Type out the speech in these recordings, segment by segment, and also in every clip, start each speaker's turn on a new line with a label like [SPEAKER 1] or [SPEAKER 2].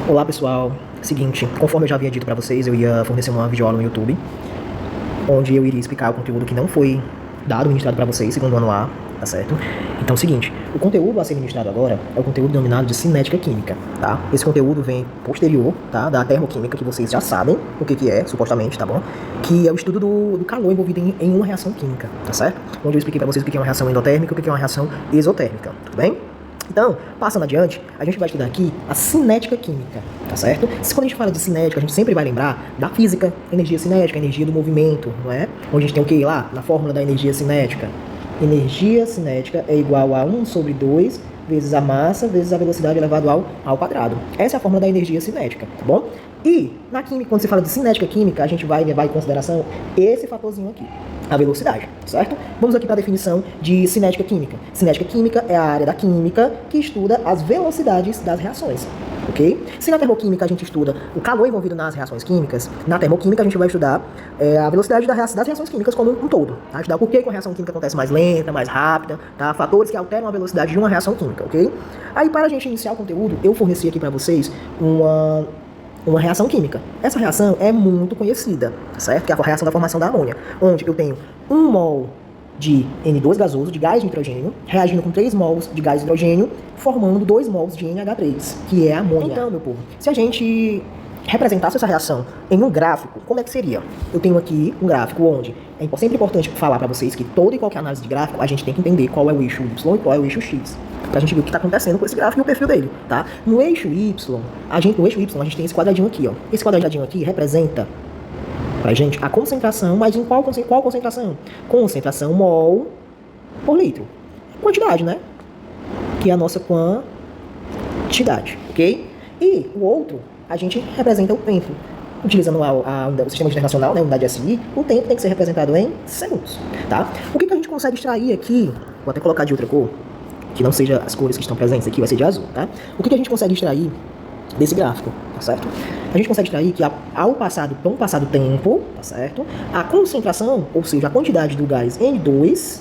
[SPEAKER 1] Olá pessoal, seguinte, conforme eu já havia dito pra vocês, eu ia fornecer uma videoaula no YouTube, onde eu iria explicar o conteúdo que não foi dado, ministrado pra vocês, segundo o ano A, tá certo? Então é o seguinte, o conteúdo a ser ministrado agora é o conteúdo denominado de cinética química, tá? Esse conteúdo vem posterior, tá? Da termoquímica, que vocês já sabem o que é, supostamente, tá bom? Que é o estudo do calor envolvido em uma reação química, tá certo? Onde eu expliquei pra vocês o que é uma reação endotérmica e o que é uma reação exotérmica, tudo bem? Então, passando adiante, a gente vai estudar aqui a cinética química, tá certo? Quando a gente fala de cinética, a gente sempre vai lembrar da física, energia cinética, energia do movimento, não é? Onde a gente tem o que lá? Na fórmula da energia cinética. Energia cinética é igual a 1 sobre 2 vezes a massa vezes a velocidade elevado ao quadrado. Essa é a fórmula da energia cinética, tá bom? E na química, quando se fala de cinética química, a gente vai levar em consideração esse fatorzinho aqui, a velocidade, certo? Vamos aqui para a definição de cinética química. Cinética química é a área da química que estuda as velocidades das reações, ok? Se na termoquímica a gente estuda o calor envolvido nas reações químicas, na termoquímica a gente vai estudar a velocidade das reações químicas como um todo, tá? Estudar por que uma reação química acontece mais lenta, mais rápida, tá? Fatores que alteram a velocidade de uma reação química, ok? Aí, para a gente iniciar o conteúdo, eu forneci aqui para vocês uma reação química. Essa reação é muito conhecida, certo? Que é a reação da formação da amônia, onde eu tenho 1 mol de N2 gasoso, de gás de nitrogênio, reagindo com 3 mols de gás de hidrogênio, formando 2 mols de NH3, que é a amônia. Então, meu povo, se a gente representasse essa reação em um gráfico, como é que seria? Eu tenho aqui um gráfico onde é sempre importante falar para vocês que toda e qualquer análise de gráfico, a gente tem que entender qual é o eixo Y e qual é o eixo X. Pra gente ver o que está acontecendo com esse gráfico e o perfil dele, tá? No eixo Y, a gente tem esse quadradinho aqui, ó. Esse quadradinho aqui representa pra gente a concentração, mas em qual concentração? Concentração mol por litro. Quantidade, né? Que é a nossa quantidade, ok? E o outro, a gente representa o tempo. Utilizando o sistema internacional, né, unidade SI, o tempo tem que ser representado em segundos, tá? O que a gente consegue extrair aqui, vou até colocar de outra cor, que não seja as cores que estão presentes aqui, vai ser de azul, tá? O que a gente consegue extrair desse gráfico, tá certo? A gente consegue extrair que com o passar do tempo, tá certo? A concentração, ou seja, a quantidade do gás N2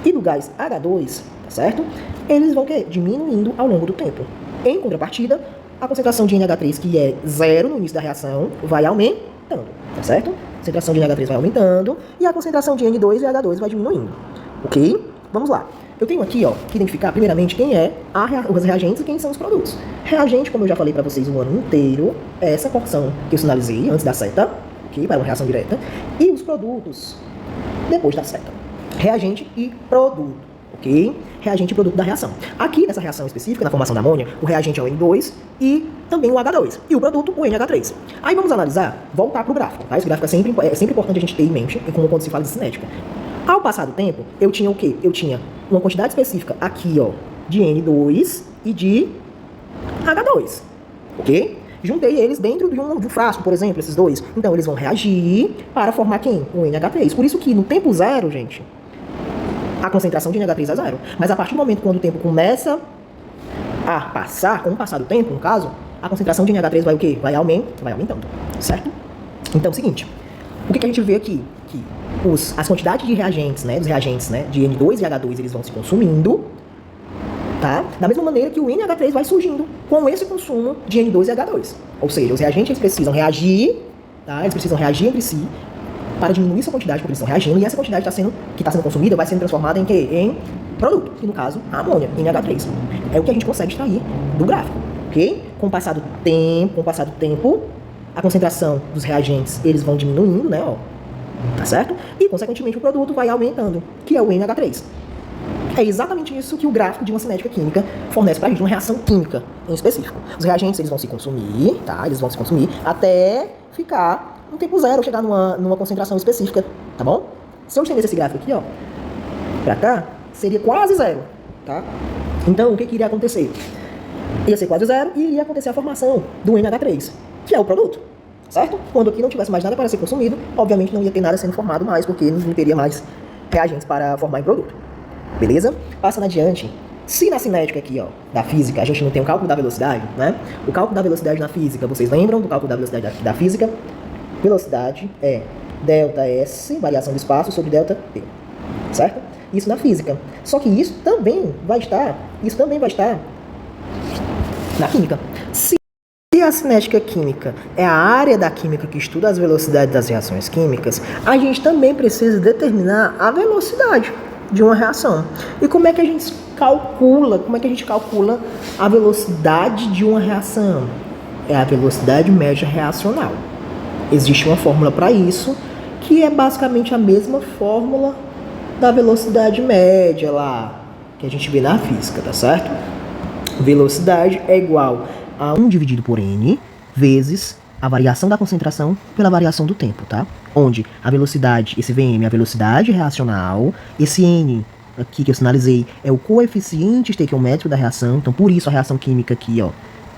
[SPEAKER 1] e do gás H2, tá certo? Eles vão diminuindo ao longo do tempo. Em contrapartida, a concentração de NH3, que é 0 no início da reação, vai aumentando, tá certo? A concentração de NH3 vai aumentando e a concentração de N2 e H2 vai diminuindo, ok? Vamos lá. Eu tenho aqui, ó, que identificar primeiramente quem é os reagentes e quem são os produtos. Reagente, como eu já falei para vocês o ano inteiro, é essa porção que eu sinalizei antes da seta, ok? Para uma reação direta. E os produtos, depois da seta. Reagente e produto, ok? Reagente e produto da reação. Aqui, nessa reação específica, na formação da amônia, o reagente é o N2 e também o H2. E o produto, o NH3. Aí vamos analisar, voltar para o gráfico, tá? Esse gráfico é sempre importante a gente ter em mente, quando se fala de cinética. Ao passar do tempo, eu tinha o quê? Eu tinha uma quantidade específica aqui, ó, de N2 e de H2, ok? Juntei eles dentro de um frasco, por exemplo, esses dois. Então, eles vão reagir para formar quem? O NH3. Por isso que no tempo zero, gente, a concentração de NH3 é zero. Mas a partir do momento quando o tempo começa a passar, com o passar do tempo, no caso, a concentração de NH3 vai o quê? Vai aumentando, certo? Então, é o seguinte, o que a gente vê aqui? Que as quantidades de reagentes, né, dos reagentes, né, de N2 e H2, eles vão se consumindo, tá? Da mesma maneira que o NH3 vai surgindo com esse consumo de N2 e H2. Ou seja, os reagentes eles precisam reagir, tá? Eles precisam reagir entre si para diminuir essa quantidade que eles estão reagindo, e essa quantidade que está sendo consumida vai sendo transformada em quê? Em produto, que no caso, a amônia, NH3. É o que a gente consegue extrair do gráfico, ok? Com o passar do tempo, a concentração dos reagentes, eles vão diminuindo, né, ó, tá certo? E, consequentemente, o produto vai aumentando, que é o NH3. É exatamente isso que o gráfico de uma cinética química fornece pra gente, uma reação química em específico. Os reagentes, eles vão se consumir, tá? Eles vão se consumir até ficar no tempo zero, chegar numa concentração específica, tá bom? Se eu estendesse esse gráfico aqui, ó, pra cá, seria quase zero, tá? Então, o que iria acontecer? Ia ser quase zero e iria acontecer a formação do NH3, que é o produto, certo? Quando aqui não tivesse mais nada para ser consumido, obviamente não ia ter nada sendo formado mais, porque não teria mais reagentes para formar em produto. Beleza? Passando adiante, se na cinética aqui, ó, da física, a gente não tem o cálculo da velocidade, né? O cálculo da velocidade na física, vocês lembram do cálculo da velocidade da física? Velocidade é delta S, variação do espaço, sobre delta T, certo? Isso na física. Só que isso também vai estar na química. Se Se a cinética química é a área da química que estuda as velocidades das reações químicas, a gente também precisa determinar a velocidade de uma reação. E como é que a gente calcula a velocidade de uma reação? É a velocidade média reacional. Existe uma fórmula para isso, que é basicamente a mesma fórmula da velocidade média lá, que a gente vê na física, tá certo? Velocidade é igual a 1 dividido por n vezes a variação da concentração pela variação do tempo, tá? Onde a velocidade, esse Vm é a velocidade reacional, esse n aqui que eu sinalizei é o coeficiente estequiométrico da reação, então por isso a reação química aqui, ó,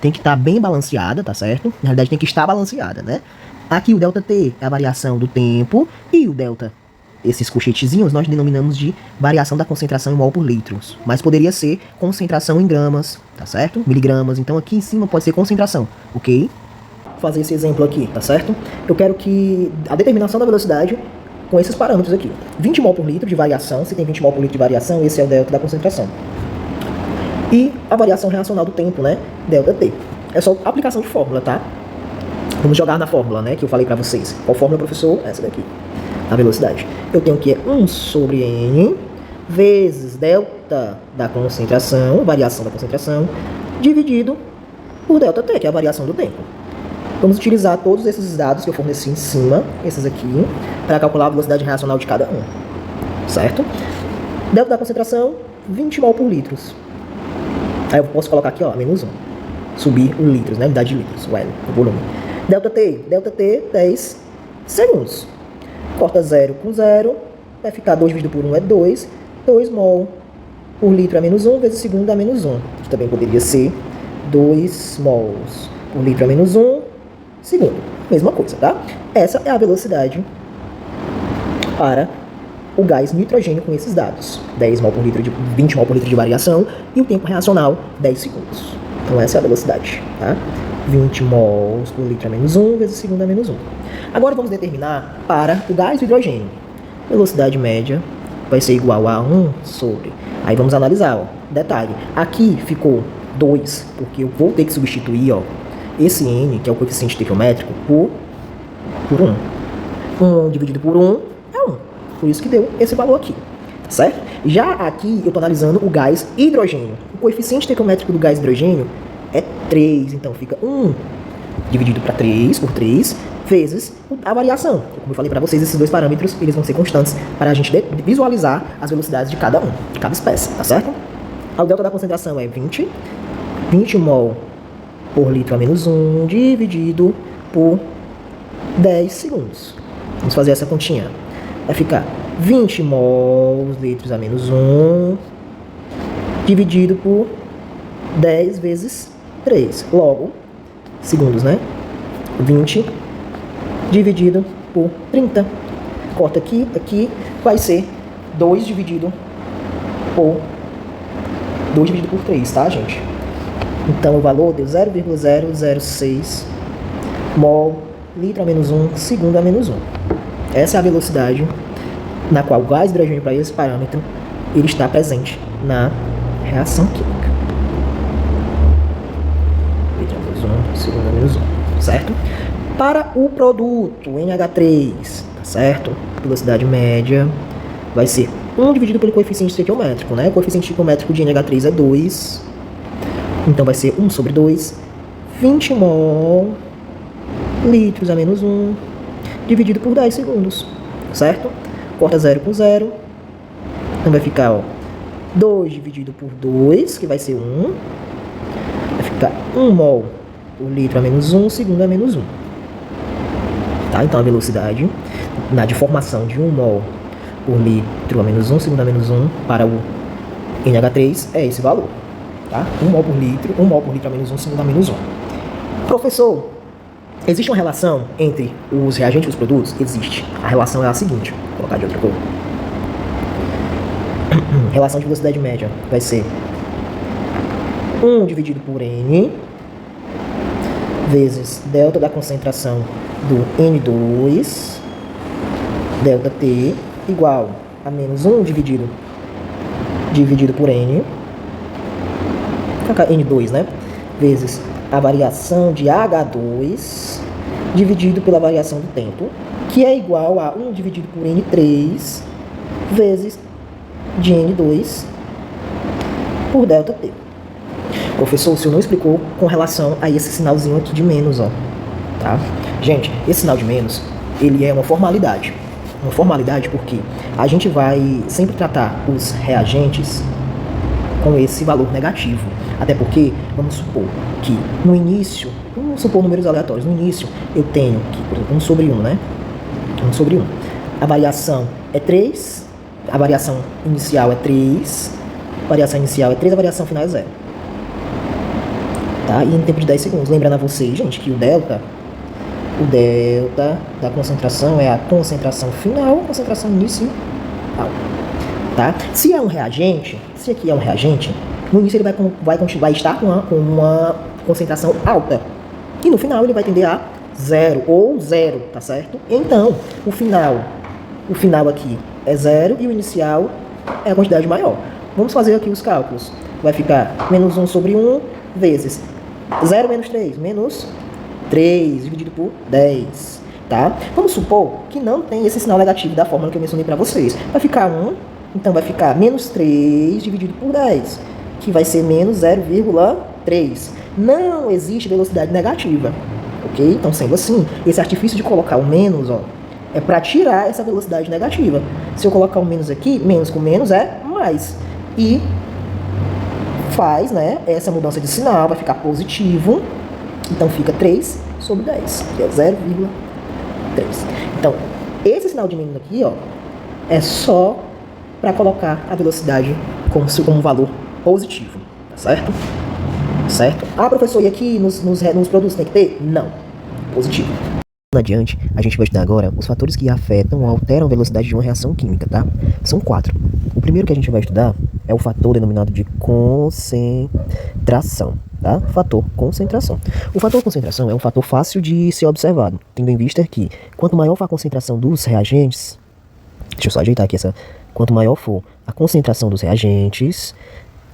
[SPEAKER 1] tem que estar bem balanceada, tá certo? Na realidade tem que estar balanceada, né? Aqui o ΔT é a variação do tempo e o delta, esses colchetezinhos, nós denominamos de variação da concentração em mol por litros. Mas poderia ser concentração em gramas, tá certo? Miligramas. Então aqui em cima pode ser concentração, ok? Vou fazer esse exemplo aqui, tá certo? Eu quero que a determinação da velocidade com esses parâmetros aqui. 20 mol por litro de variação, se tem 20 mol por litro de variação, esse é o delta da concentração. E a variação reacional do tempo, né? ΔT. É só aplicação de fórmula, tá? Vamos jogar na fórmula, né? Que eu falei pra vocês. Qual fórmula, professor? Essa daqui. A velocidade. Eu tenho que 1 sobre n vezes delta da concentração, variação da concentração, dividido por ΔT, que é a variação do tempo. Vamos utilizar todos esses dados que eu forneci em cima, esses aqui, para calcular a velocidade reacional de cada um. Certo? Delta da concentração, 20 mol por litros. Aí eu posso colocar aqui, ó, menos 1. Subir o litros, né? Unidade de litros, o L, o volume. ΔT, 10 segundos. Corta 0 com 0, vai ficar 2 dividido por 1 é 2. 2 mol por litro é menos 1, vezes segundo é menos 1. Que também poderia ser 2 mols por litro é menos 1, segundo. Mesma coisa, tá? Essa é a velocidade para o gás nitrogênio com esses dados. 10 mol por litro, 20 mol por litro de variação e o tempo reacional 10 segundos. Então essa é a velocidade, tá? 20 mols por litro é menos 1, vezes segundo é menos 1. Agora vamos determinar para o gás do hidrogênio. Velocidade média vai ser igual a 1 sobre... Aí vamos analisar, ó. Detalhe, aqui ficou 2, porque eu vou ter que substituir, ó, esse n, que é o coeficiente estequiométrico, por 1. 1 dividido por 1 é 1. Por isso que deu esse valor aqui, certo? Já aqui eu estou analisando o gás hidrogênio. O coeficiente estequiométrico do gás hidrogênio é 3, então fica 1 dividido para 3, por 3, vezes a variação. Como eu falei para vocês, esses dois parâmetros, eles vão ser constantes para a gente visualizar as velocidades de cada um, de cada espécie, tá certo? O delta da concentração é 20 mol por litro a menos 1, dividido por 10 segundos. Vamos fazer essa continha. Vai ficar 20 mols litros a menos 1, dividido por 10 vezes 3. Logo, segundos, né? 20 dividido por 30. Corta aqui, aqui vai ser 2 dividido por 3, tá, gente? Então o valor deu 0,006 mol litro a menos 1, segundo a menos 1. Essa é a velocidade na qual o gás hidrogênio, para esse parâmetro, ele está presente na reação química. Litro a menos 1, segundo a menos 1, certo? Para o produto NH3, tá certo? Velocidade média vai ser 1 dividido pelo coeficiente estequiométrico, né? O coeficiente estequiométrico de NH3 é 2. Então vai ser 1 sobre 2, 20 mol litros a menos 1, dividido por 10 segundos, certo? Corta 0 com 0. Então vai ficar, ó, 2 dividido por 2, que vai ser 1. Vai ficar 1 mol por litro a menos 1, segundo a menos 1. Tá? Então a velocidade na deformação de 1 mol por litro a menos 1, segundo a menos 1, para o NH3 é esse valor. Tá? 1 mol por litro a menos 1, segundo a menos 1. Professor, existe uma relação entre os reagentes e os produtos? Existe. A relação é a seguinte, vou colocar de outra cor. Relação de velocidade média vai ser 1 dividido por N vezes delta da concentração do N2, delta T, igual a menos 1 dividido por N, N2, né? Vezes a variação de H2 dividido pela variação do tempo, que é igual a 1 dividido por N3 vezes de N2 por ΔT. Professor, o senhor não explicou com relação a esse sinalzinho aqui de menos, ó, tá? Gente, esse sinal de menos, ele é uma formalidade. Uma formalidade porque a gente vai sempre tratar os reagentes com esse valor negativo. Até porque, vamos supor que no início, vamos supor números aleatórios, no início eu tenho que, por exemplo, 1 sobre 1, né? 1 sobre 1. A variação é 3, a variação inicial é 3, a variação inicial é 3, a variação final é 0. Tá? E em tempo de 10 segundos. Lembrando a vocês, gente, que o delta da concentração é a concentração final, concentração inicial. Tá? Se é um reagente, se aqui é um reagente, no início ele vai estar com uma concentração alta. E no final ele vai tender a 0 ou 0, tá certo? Então, o final aqui é 0 e o inicial é a quantidade maior. Vamos fazer aqui os cálculos. Vai ficar menos 1 sobre 1 vezes 0 menos 3, menos 3 dividido por 10, tá? Vamos supor que não tem esse sinal negativo da fórmula que eu mencionei para vocês. Vai ficar 1, então vai ficar menos 3 dividido por 10, que vai ser menos 0,3. Não existe velocidade negativa, ok? Então, sendo assim, esse artifício de colocar o menos, ó, é para tirar essa velocidade negativa. Se eu colocar o menos aqui, menos com menos é mais. E faz, né, essa mudança de sinal, vai ficar positivo. Então fica 3 sobre 10, que é 0,3. Então, esse sinal de menos aqui, ó, é só para colocar a velocidade como valor positivo, tá certo? Certo? Ah, professor, e aqui nos produtos tem que ter? Não. Positivo. Adiante, a gente vai estudar agora os fatores que afetam ou alteram a velocidade de uma reação química, tá? São 4. O primeiro que a gente vai estudar é o fator denominado de concentração, tá? Fator concentração. O fator concentração é um fator fácil de ser observado, tendo em vista que quanto maior for a concentração dos reagentes, deixa eu só ajeitar aqui quanto maior for a concentração dos reagentes,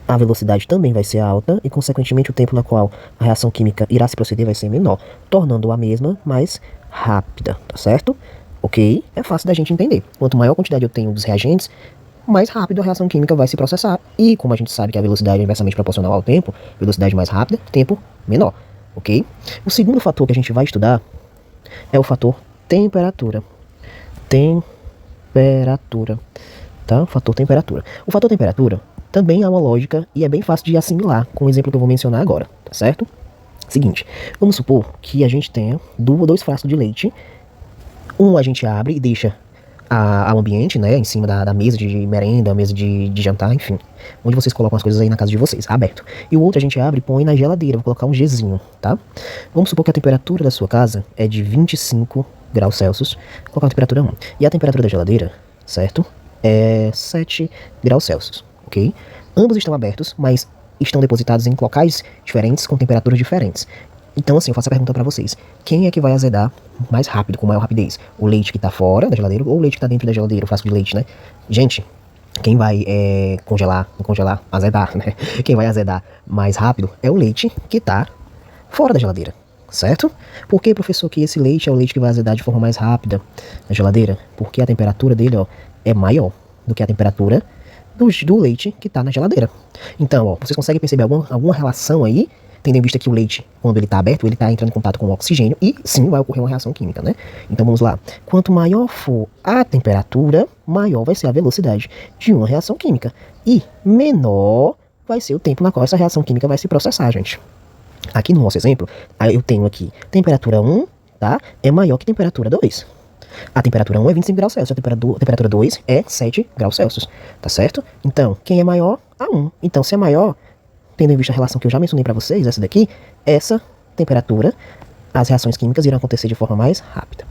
[SPEAKER 1] a velocidade também vai ser alta e, consequentemente, o tempo na qual a reação química irá se proceder vai ser menor, tornando a mesma mais rápida, tá certo? Ok? É fácil da gente entender. Quanto maior a quantidade eu tenho dos reagentes, mais rápido a reação química vai se processar. E, como a gente sabe que a velocidade é inversamente proporcional ao tempo, velocidade mais rápida, tempo menor, ok? O segundo fator que a gente vai estudar é o fator temperatura. Temperatura, tá? O fator temperatura. O fator temperatura também há uma lógica e é bem fácil de assimilar com o exemplo que eu vou mencionar agora, tá certo? Seguinte, vamos supor que a gente tenha dois frascos de leite. Um a gente abre e deixa ao ambiente, né, em cima da mesa de merenda, mesa de jantar, enfim, onde vocês colocam as coisas aí na casa de vocês, aberto. E o outro a gente abre e põe na geladeira, vou colocar um Gzinho, tá? Vamos supor que a temperatura da sua casa é de 25 graus Celsius, vou colocar a temperatura 1. E a temperatura da geladeira, certo? É 7 graus Celsius, ok? Ambos estão abertos, mas estão depositados em locais diferentes, com temperaturas diferentes. Então, assim, eu faço a pergunta pra vocês. Quem é que vai azedar mais rápido, com maior rapidez? O leite que tá fora da geladeira ou o leite que tá dentro da geladeira, o frasco de leite, né? Gente, quem vai azedar, né? Quem vai azedar mais rápido é o leite que tá fora da geladeira, certo? Por que, professor, que esse leite é o leite que vai azedar de forma mais rápida na geladeira? Porque a temperatura dele, ó, é maior do que a temperatura do leite que tá na geladeira. Então, ó, vocês conseguem perceber alguma relação aí? Tendo em vista que o leite, quando ele está aberto, ele está entrando em contato com o oxigênio e sim vai ocorrer uma reação química, né? Então vamos lá. Quanto maior for a temperatura, maior vai ser a velocidade de uma reação química. E menor vai ser o tempo na qual essa reação química vai se processar, gente. Aqui no nosso exemplo, eu tenho aqui temperatura 1, tá? É maior que temperatura 2. A temperatura 1 é 25 graus Celsius, a temperatura 2 é 7 graus Celsius, tá certo? Então, quem é maior? A 1. Então, se é maior, tendo em vista a relação que eu já mencionei para vocês, essa daqui, essa temperatura, as reações químicas irão acontecer de forma mais rápida,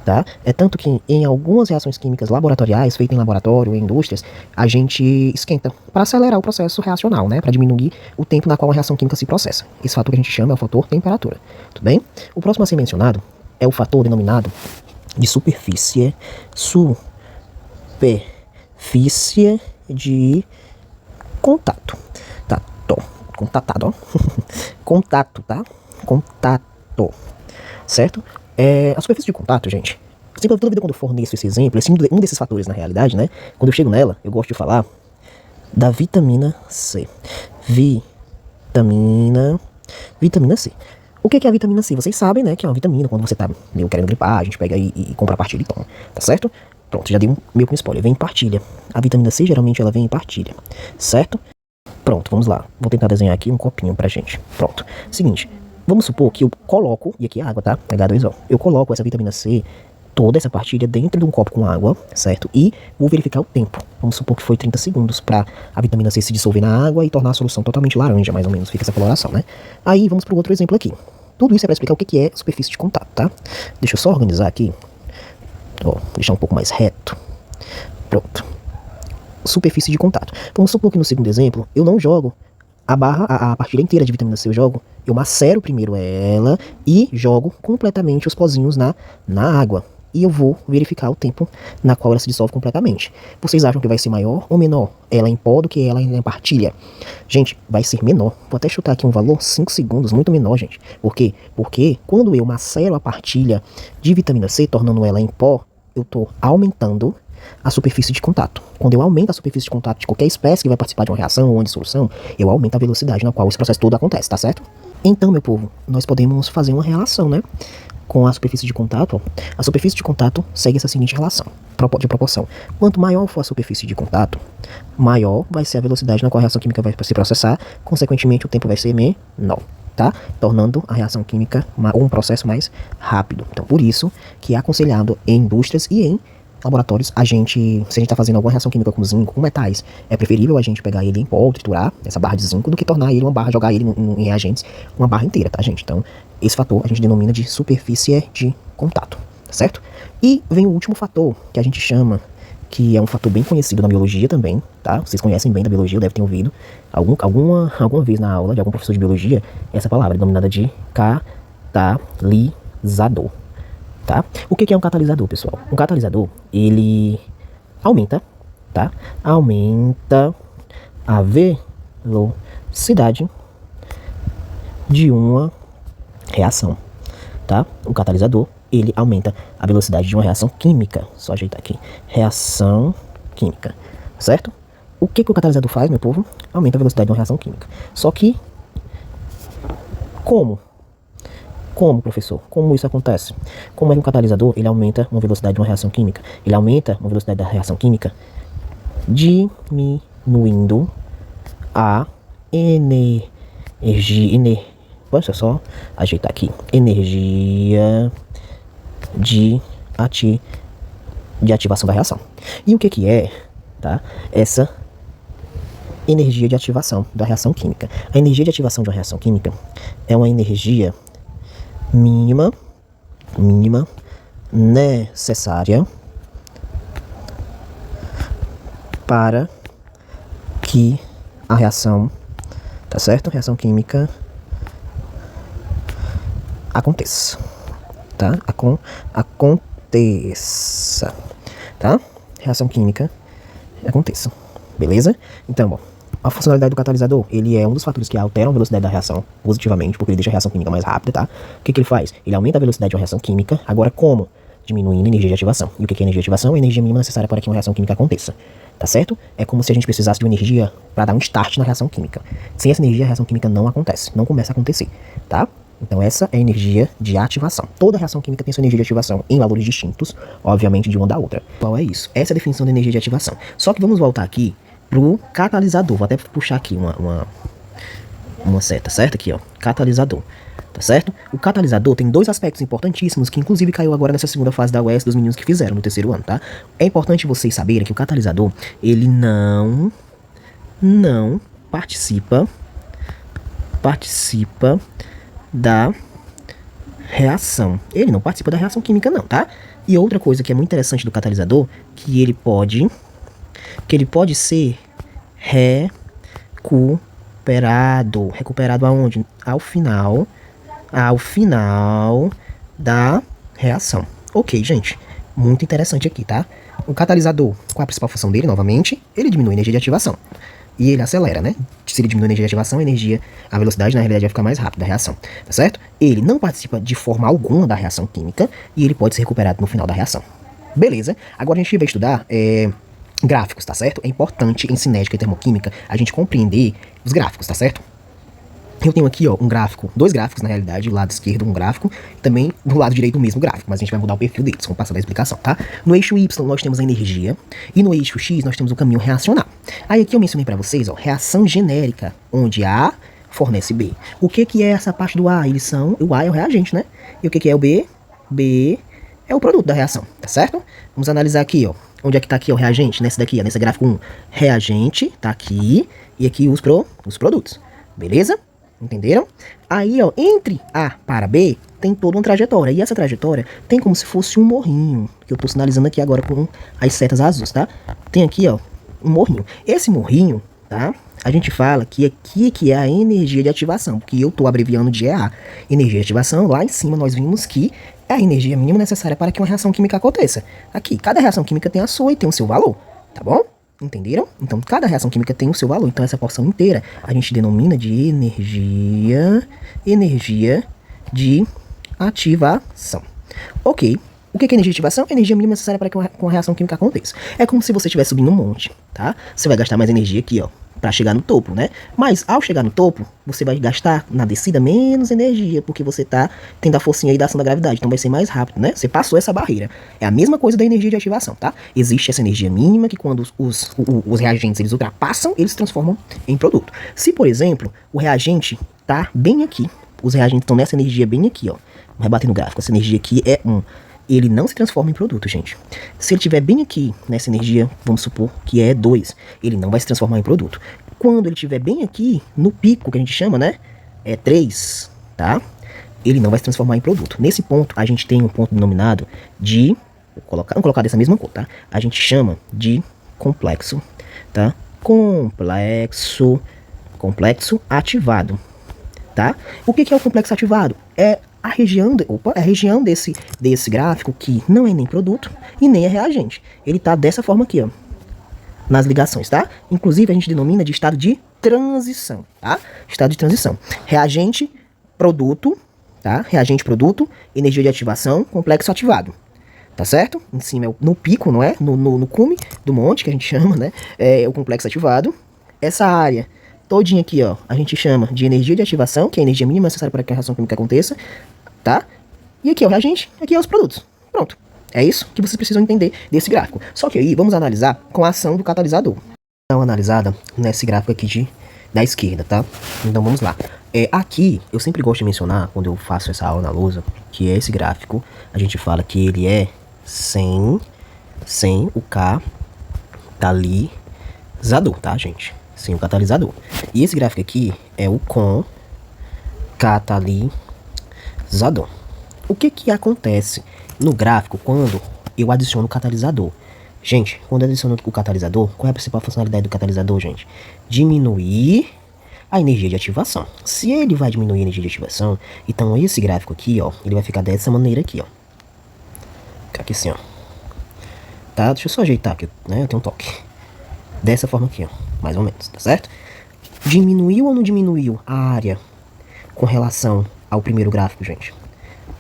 [SPEAKER 1] tá? É tanto que em algumas reações químicas laboratoriais, feitas em laboratório, em indústrias, a gente esquenta para acelerar o processo reacional, né? Para diminuir o tempo na qual a reação química se processa. Esse fator que a gente chama é o fator temperatura, tudo bem? O próximo a ser mencionado é o fator denominado de superfície de contato. Contatado, ó. Contato, tá? contato, certo? A superfície de contato, gente, sempre toda vida quando eu forneço esse exemplo, um desses fatores na realidade, né? Quando eu chego nela, eu gosto de falar da vitamina C. Vitamina C. O que é a vitamina C? Vocês sabem, né, que é uma vitamina, quando você tá meio querendo gripar, a gente pega e compra a partilha e toma, tá certo? Pronto, já dei meio que um spoiler, vem em partilha. A vitamina C, geralmente, ela vem em partilha, certo? Pronto, vamos lá. Vou tentar desenhar aqui um copinho pra gente. Pronto. Seguinte, vamos supor que eu coloco, e aqui é água, tá? H2O. Eu coloco essa vitamina C, toda essa partilha, dentro de um copo com água, certo? E vou verificar o tempo. Vamos supor que foi 30 segundos pra a vitamina C se dissolver na água e tornar a solução totalmente laranja, mais ou menos. Fica essa coloração, né? Aí, vamos pro outro exemplo aqui. Tudo isso é pra explicar o que é superfície de contato, tá? Deixa eu só organizar aqui. Ó, deixar um pouco mais reto. Pronto. Superfície de contato. Vamos supor que no segundo exemplo, eu não jogo a partilha inteira de vitamina C, eu macero primeiro ela e jogo completamente os pozinhos na água. E eu vou verificar o tempo na qual ela se dissolve completamente. Vocês acham que vai ser maior ou menor? Ela em pó do que ela em partilha? Gente, vai ser menor. Vou até chutar aqui um valor, 5 segundos, muito menor, gente. Por quê? Porque quando eu macero a partilha de vitamina C, tornando ela em pó, eu estou aumentando a superfície de contato. Quando eu aumento a superfície de contato de qualquer espécie que vai participar de uma reação ou de solução, eu aumento a velocidade na qual esse processo todo acontece, tá certo? Então, meu povo, nós podemos fazer uma relação, né, com a superfície de contato. A superfície de contato segue essa seguinte relação, de proporção. Quanto maior for a superfície de contato, maior vai ser a velocidade na qual a reação química vai se processar, consequentemente o tempo vai ser menor, tá? Tornando a reação química um processo mais rápido. Então, por isso que é aconselhado em indústrias e em laboratórios, se a gente está fazendo alguma reação química com zinco, com metais, é preferível a gente pegar ele em pó, triturar essa barra de zinco, do que tornar ele uma barra, jogar ele em reagentes, uma barra inteira, tá, gente? Então, esse fator a gente denomina de superfície de contato, tá certo? E vem o último fator, que a gente chama, que é um fator bem conhecido na biologia também, tá? Vocês conhecem bem da biologia, devem ter ouvido alguma vez na aula de algum professor de biologia, essa palavra, denominada de catalisador. Tá? O que é um catalisador, pessoal? Um catalisador, ele aumenta, tá? Aumenta a velocidade de uma reação, tá? O catalisador, ele aumenta a velocidade de uma reação química. Só ajeitar aqui. Reação química, certo? O que o catalisador faz, meu povo? Aumenta a velocidade de uma reação química. Só que, como, professor? Como isso acontece? Como é que um catalisador, ele aumenta uma velocidade de uma reação química? Ele aumenta uma velocidade da reação química diminuindo a energia... Poxa, só ajeitar aqui. Energia de ativação da reação. E o que é, tá? Essa energia de ativação da reação química. A energia de ativação de uma reação química é uma energia mínima necessária para que a reação, tá certo? A reação química aconteça, tá? Aconteça, tá? Reação química aconteça, beleza? Então, bom, a funcionalidade do catalisador, ele é um dos fatores que alteram a velocidade da reação positivamente, porque ele deixa a reação química mais rápida, tá? O que ele faz? Ele aumenta a velocidade de uma reação química, agora como? Diminuindo a energia de ativação. E o que é energia de ativação? É a energia mínima necessária para que uma reação química aconteça, tá certo? É como se a gente precisasse de uma energia para dar um start na reação química. Sem essa energia, a reação química não acontece, não começa a acontecer, tá? Então essa é a energia de ativação. Toda reação química tem sua energia de ativação em valores distintos, obviamente, de uma da outra. Qual é isso? Essa é a definição da energia de ativação. Só que vamos voltar aqui pro catalisador. Vou até puxar aqui uma seta, certo? Aqui, ó, catalisador, tá certo? O catalisador tem dois aspectos importantíssimos que inclusive caiu agora nessa segunda fase da UES dos meninos que fizeram no terceiro ano, tá? É importante vocês saberem que o catalisador, ele não participa da reação. Ele não participa da reação química não, tá? E outra coisa que é muito interessante do catalisador, que ele pode ser recuperado aonde? Ao final da reação. Ok, gente, muito interessante aqui, tá? O catalisador, qual a principal função dele, novamente? Ele diminui a energia de ativação. e ele acelera, né? Se ele diminui a energia de ativação, a velocidade na realidade vai ficar mais rápida da reação, tá certo? Ele não participa de forma alguma da reação química e ele pode ser recuperado no final da reação. Beleza? Agora a gente vai estudar gráficos, tá certo? É importante em cinética e termoquímica a gente compreender os gráficos, tá certo? Eu tenho aqui, ó, um gráfico, dois gráficos na realidade, do lado esquerdo um gráfico, também do lado direito o mesmo gráfico, mas a gente vai mudar o perfil deles, vamos passar da explicação, tá? No eixo Y nós temos a energia e no eixo X nós temos o caminho reacional. Aí aqui eu mencionei pra vocês, ó, reação genérica, onde A fornece B. O que é essa parte do A? Eles são, o A é o reagente, né? E o que é o B? B é o produto da reação, tá certo? Vamos analisar aqui, ó, onde é que tá aqui o reagente? Nesse daqui, ó, nesse gráfico 1, reagente, tá aqui, e aqui os produtos, beleza? Entenderam? Aí, ó, entre A para B, tem toda uma trajetória. E essa trajetória tem como se fosse um morrinho, que eu tô sinalizando aqui agora com as setas azuis, tá? Tem aqui, ó, um morrinho. Esse morrinho, tá? A gente fala que aqui que é a energia de ativação, porque eu tô abreviando de EA. Energia de ativação, lá em cima nós vimos que é a energia mínima necessária para que uma reação química aconteça. Aqui, cada reação química tem a sua e tem o seu valor, tá bom? Entenderam? Então, cada reação química tem o seu valor. Então, essa porção inteira a gente denomina de energia de ativação. Ok. O que é energia de ativação? Energia mínima necessária para que uma reação química aconteça. É como se você estivesse subindo um monte, tá? Você vai gastar mais energia aqui, ó, para chegar no topo, né? Mas, ao chegar no topo, você vai gastar na descida menos energia, porque você tá tendo a forcinha aí da ação da gravidade. Então, vai ser mais rápido, né? Você passou essa barreira. É a mesma coisa da energia de ativação, tá? Existe essa energia mínima que quando os reagentes, eles ultrapassam, eles se transformam em produto. Se, por exemplo, o reagente tá bem aqui, os reagentes estão nessa energia bem aqui, ó. Vai bater no gráfico. Essa energia aqui é 1. Ele não se transforma em produto, gente. Se ele estiver bem aqui nessa energia, vamos supor que é 2, ele não vai se transformar em produto. Quando ele estiver bem aqui, no pico, que a gente chama, né? É 3, tá? Ele não vai se transformar em produto. Nesse ponto, a gente tem um ponto denominado de... Vamos colocar dessa mesma cor, tá? A gente chama de complexo, tá? Complexo ativado, tá? O que é o complexo ativado? É a região desse gráfico que não é nem produto e nem é reagente. Ele tá dessa forma aqui, ó, nas ligações, tá? Inclusive a gente denomina de estado de transição, tá? Estado de transição. Reagente, produto, tá? Reagente, produto, energia de ativação, complexo ativado. Tá certo? Em cima é no pico, não é? No cume do monte, que a gente chama, né? É o complexo ativado. Essa área todinha aqui, ó, a gente chama de energia de ativação, que é a energia mínima necessária para que a reação química aconteça, tá? E aqui é o reagente, aqui é os produtos. Pronto. É isso que vocês precisam entender desse gráfico. Só que aí, vamos analisar com a ação do catalisador. Então, analisada nesse gráfico aqui da esquerda, tá? Então, vamos lá. Aqui, eu sempre gosto de mencionar, quando eu faço essa aula na lousa, que é esse gráfico, a gente fala que ele é sem o catalisador, tá, gente? Sem o catalisador. E esse gráfico aqui é o com catalisador. O que acontece no gráfico quando eu adiciono o catalisador? Gente, quando eu adiciono o catalisador, qual é a principal funcionalidade do catalisador, gente? Diminuir a energia de ativação. Se ele vai diminuir a energia de ativação, então esse gráfico aqui, ó, ele vai ficar dessa maneira aqui, ó. Fica aqui assim, ó. Tá? Deixa eu só ajeitar aqui, né? Eu tenho um toque. Dessa forma aqui, ó. Mais ou menos, tá certo? Diminuiu ou não diminuiu a área com relação ao primeiro gráfico, gente?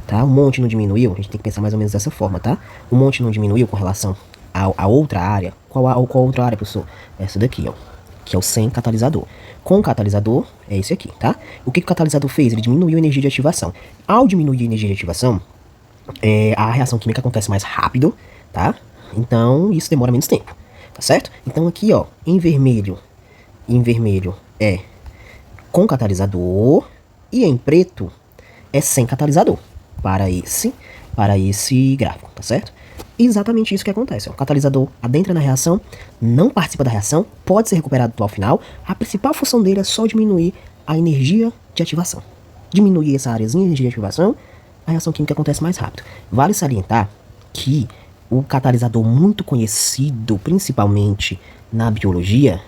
[SPEAKER 1] Tá? O monte não diminuiu, a gente tem que pensar mais ou menos dessa forma, tá? O monte não diminuiu com relação a outra área. Qual outra área, professor? Essa daqui, ó. Que é o sem catalisador. Com o catalisador, é esse aqui, tá? O que o catalisador fez? Ele diminuiu a energia de ativação. Ao diminuir a energia de ativação, a reação química acontece mais rápido, tá? Então, isso demora menos tempo, tá certo? Então, aqui, ó, em vermelho é com catalisador e em preto é sem catalisador para esse gráfico, tá certo? Exatamente isso que acontece, ó. O catalisador adentra na reação, não participa da reação, pode ser recuperado ao final. A principal função dele é só diminuir a energia de ativação. Diminuir essa áreazinha de energia de ativação, a reação química acontece mais rápido. Vale salientar que o catalisador muito conhecido, principalmente na biologia,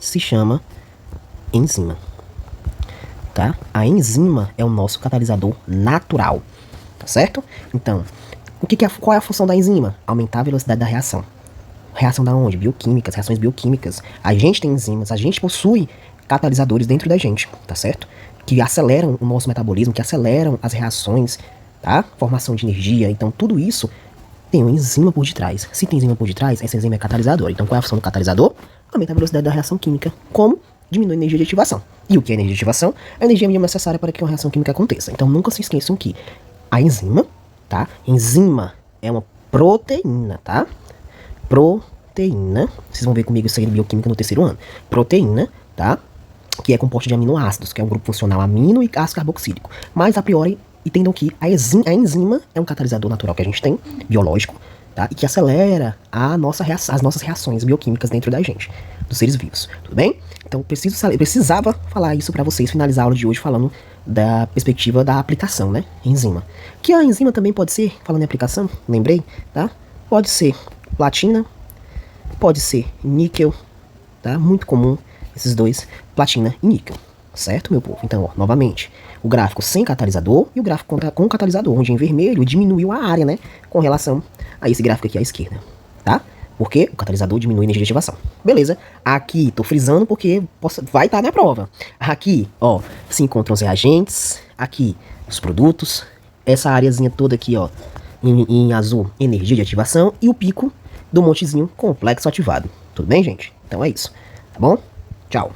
[SPEAKER 1] se chama enzima, tá? A enzima é o nosso catalisador natural, tá certo? Então, qual é a função da enzima? Aumentar a velocidade da reação, Reação da onde? Bioquímicas, reações bioquímicas. A gente tem enzimas, a gente possui catalisadores dentro da gente, tá certo? Que aceleram o nosso metabolismo, que aceleram as reações, tá? Formação de energia. Então, tudo isso tem uma enzima por detrás. Se tem enzima por detrás, essa enzima é catalisadora. Então, qual é a função do catalisador? Aumenta a velocidade da reação química. Como? Diminui a energia de ativação. E o que é energia de ativação? A energia mínima necessária para que uma reação química aconteça. Então, nunca se esqueçam que a enzima, tá? Enzima é uma proteína, tá? Proteína. Vocês vão ver comigo isso aí em bioquímica no terceiro ano. Proteína, tá? Que é composta de aminoácidos, que é um grupo funcional amino e ácido carboxílico. Mas, a priori, entendam que a enzima é um catalisador natural que a gente tem, biológico, tá? E que acelera as nossas reações bioquímicas dentro da gente, dos seres vivos, tudo bem? Então, eu precisava falar isso pra vocês, finalizar a aula de hoje falando da perspectiva da aplicação, né? Enzima. Que a enzima também pode ser, falando em aplicação, lembrei, tá? Pode ser platina, pode ser níquel, tá? Muito comum esses dois, platina e níquel, certo, meu povo? Então, ó, novamente, o gráfico sem catalisador e o gráfico com catalisador, onde em vermelho diminuiu a área, né, com relação a esse gráfico aqui à esquerda, tá? Porque o catalisador diminui a energia de ativação. Beleza, aqui tô frisando porque vai estar na prova. Aqui, ó, se encontram os reagentes, aqui os produtos, essa areazinha toda aqui, ó, em azul, energia de ativação, e o pico do montezinho complexo ativado. Tudo bem, gente? Então é isso, tá bom? Tchau.